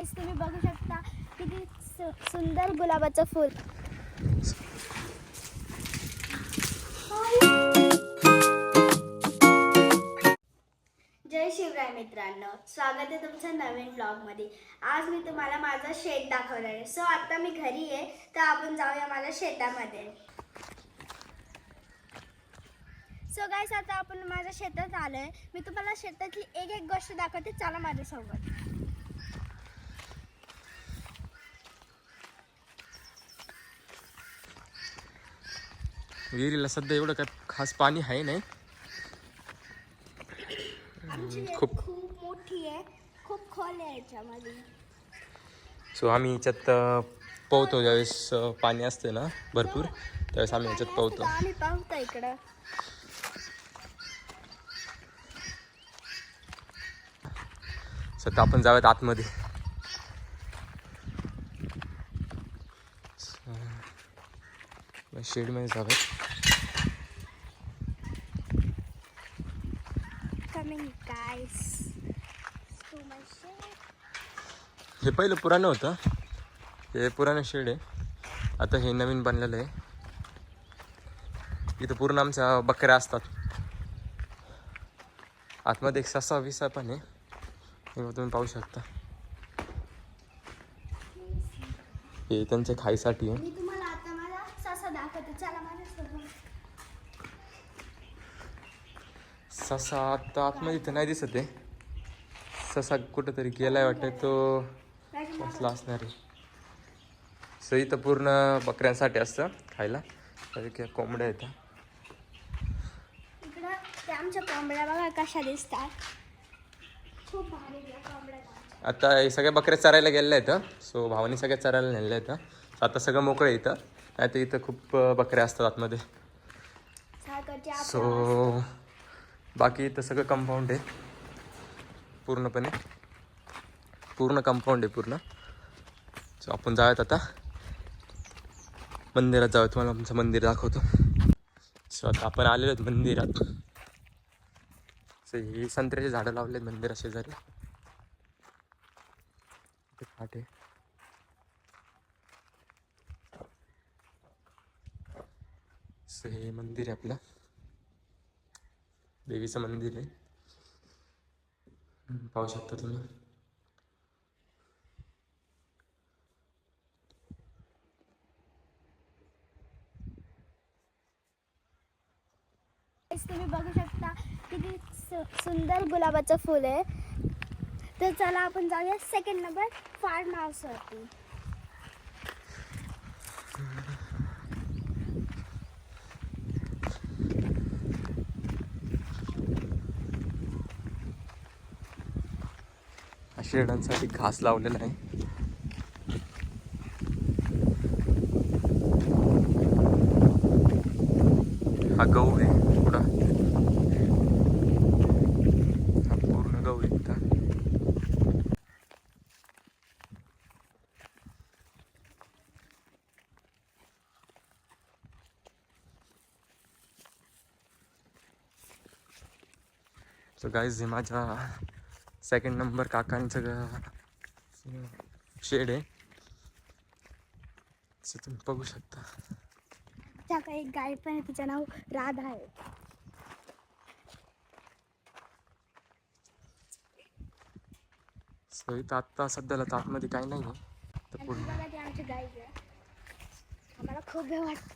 तुम्ही बघू शकता किती सुंदर गुलाबाचं फूल. जय शिवराय मित्रांनो, स्वागत आहे तुमचं नवीन ब्लॉगमध्ये. आज मी तुम्हाला माझं शेत दाखवणार आहे. सो आता मी घरी आहे, तर आपण जाऊया माझ्या शेतामध्ये. सो गाईस, आता आपण माझ्या शेतात आलोय. मी तुम्हाला शेतातली एक एक गोष्ट दाखवते, चला माझ्यासोबत. विहिरीला सध्या एवढं काय खास पाणी आहे नाही. खूप मोठी आहे, खूप खोल आहे याच्यामध्ये. सो आम्ही याच्यात पोहतो ज्यावेळेस पाणी असते ना भरपूर, त्यावेळेस आम्ही याच्यात पोहतो. आम्ही पाहतो इकडं. सध्या आपण जाऊयात आतमध्ये. शेडमध्ये जाऊयात. हे पहिलं पुराणं होतं, हे पुराणं शेड आहे. आता हे नवीन बनलेलं आहे. इथं पूर्ण आमच्या बकऱ्या असतात. आतमध्ये एक ससा विसा पण आहे, हे तुम्ही पाहू शकता. हे त्यांच्या खाईसाठी आहे. मी तुम्हाला आता माझा ससा दाखवते, चला माझ्यासोबत. ससा आता आतमध्ये इथं नाही दिसत आहे. ससा कुठंतरी गेलाय वाटतं, तो बसला असणार आहे. सो इथं पूर्ण बकऱ्यांसाठी असतं खायला. काही कोंबड्या येतात इकडं. ते आमच्या कोंबड्या बघा कशा दिसतात, खूप भारी कोंबड्या. आता हे सगळ्या बकऱ्या चरायला गेलेल्या आहेत. सो भावानी सगळ्या चरायला नेलेल्या आहेत. आता सगळं मोकळं आहे इथं. नाही तर इथं खूप बकऱ्या असतात आतमध्ये. सो बाकी इथं सगळं कंपाऊंड आहे पूर्णपणे. पूर्ण कंपाऊंड आहे पूर्ण. सो आपण जाऊयात आता मंदिरात. जाऊया, तुम्हाला आमचं मंदिर दाखवतो. सो आता आपण आलेलो आहेत मंदिरात. सो ही संत्र्याची झाडं लावले आहेत मंदिरा शेजारी. फाटे सो हे मंदिर आहे आपलं, देवीचं मंदिर आहे. पाहू शकता तुम्ही. तुम्ही बघू शकता किती सुंदर गुलाबाचं फूल आहे. तर चला आपण जाऊया सेकंड नंबर फार्म हाऊस वरती. शेळ्यांसाठी घास लावलेला आहे. हा गहू आहे पुढं. हा पूर्ण गहू आहे इथं. सो गाईज, हे माझ्या सेकंड नंबर काकांचं शेड आहे. सो तुम्ही बघू शकता. त्या काही एक गाय पण आहे, तिचं नाव राधा आहे. सो इथं आत्ता सध्याला आतमध्ये काही नाही आहे. तर पूर्ण बघा ती आमची गाय आहे. आम्हाला खूप भय वाटतं.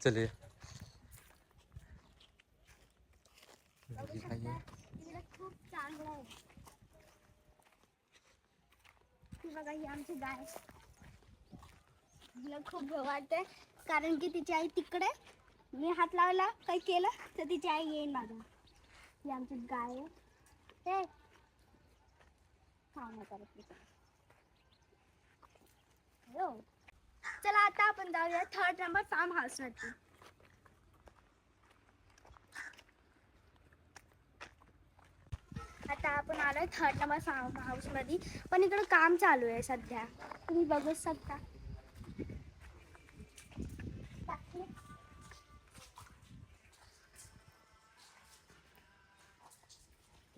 चले. खूप चांगलं आहे. ती बघा ही आमची गाय. मला खूप भय वाटते, कारण की तिची आई तिकडे. मी हात लावला काही केलं तर तिची आई येईन माझा. ही आमची गाय आहे. हे काम करत. चला आता आपण जाऊया थर्ड नंबर फार्म हाऊस वरती. आता आपण आलोय थर्ड नंबर फार्म हाऊस मध्ये, पण इकडे काम चालू आहे सध्या, तुम्ही बघू शकता.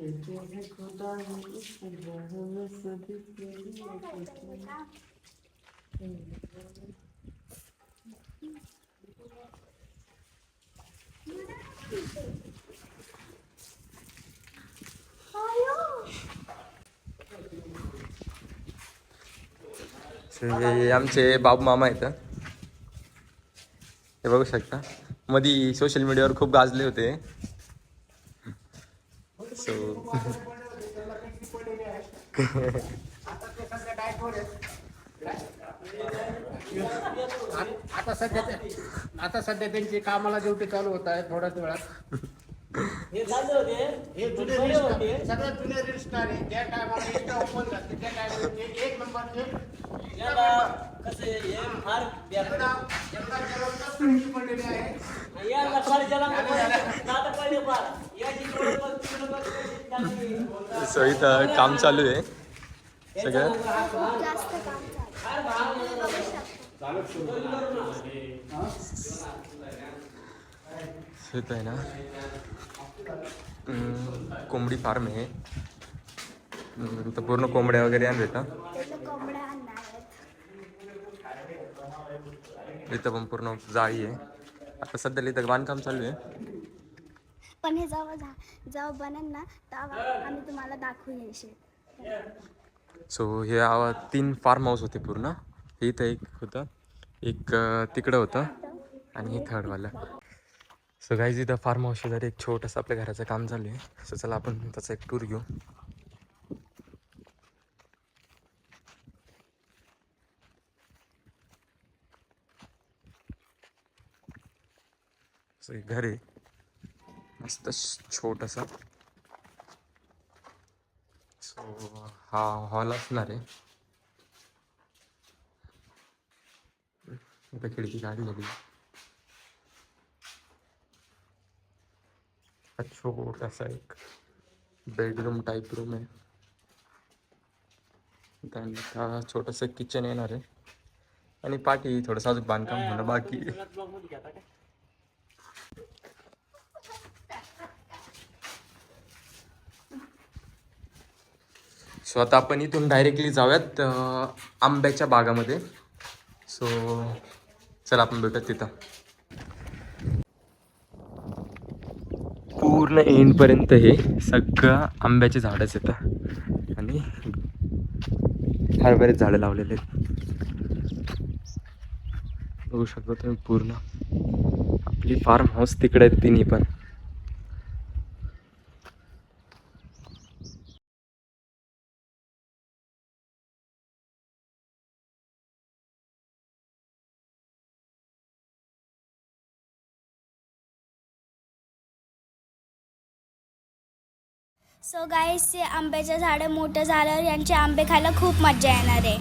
हे आमचे बाबू मामा आहेत. हे बघू शकता, मधी सोशल मीडियावर खूप गाजले होते. सो आता सध्या त्यांची कामाला ड्युटी चालू होत आहे थोड्याच वेळात. हे जुने सगळ्यात जुने रील स्टार आहे. त्या टायमाला इंस्टा ओपन झाले त्या टायमाला एक नंबरचे पडलेले आहे. सो इथं काम चालू आहे सगळं. खूप जास्त काम चालू इथं आहे ना कोंबडी फार्म आहे. इथं पूर्ण कोंबड्या वगैरे आणले का. त्याचं कोंबड्या आणणार आहेत. इथं पण पूर्ण जाळी आहे. आता सध्याला इथं बांधकाम चालू आहे. पण हे जेव्हा बनेल ना तेव्हा आम्ही तुम्हाला दाखवू हे शेत. सो हे 3 फार्म हाऊस होते पूर्ण. हे इथं एक होतं, एक तिकडं होतं आणि हे थर्डवालं. सो गाईज इथं फार्म हाऊस शेजारी एक छोटंसं आपल्या घराचं काम चालू आहे. सो चला आपण त्याचा एक टूर घेऊ. सो हे घर आहे मस्त छोटंसं. सो हा हॉल असणार आहे. इथं खिडकी काढलेली. हा छोटासा एक बेडरूम टाईप रूम आहे. त्यानंतर छोटंसं किचन येणार आहे आणि पाठी थोडंसं अजून बांधकाम होणं बाकी. सो आता आपण इथून डायरेक्टली जाऊयात आंब्याच्या बागामध्ये. सो चला आपण भेटूयात तिथं. पूर्ण एंडपर्यंत हे सगळं आंब्याचे झाडच येतं आणि फार बरेच झाडं लावलेले आहेत. बघू शकतो तुम्ही पूर्ण आपली फार्म हाऊस तिकडे आहेत तिन्ही पण. सो गाईस हे आंब्याचे झाडं मोठं झाल्यावर यांचे आंबे खायला खूप मजा येणार आहे.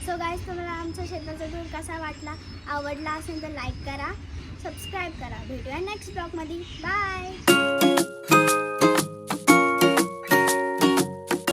सो गाईस तुम्हाला आमचा शेताचा टूर कसा वाटला, आवडला असेल तर लाईक करा, सबस्क्राईब करा. भेटूया नेक्स्ट ब्लॉगमध्ये. बाय.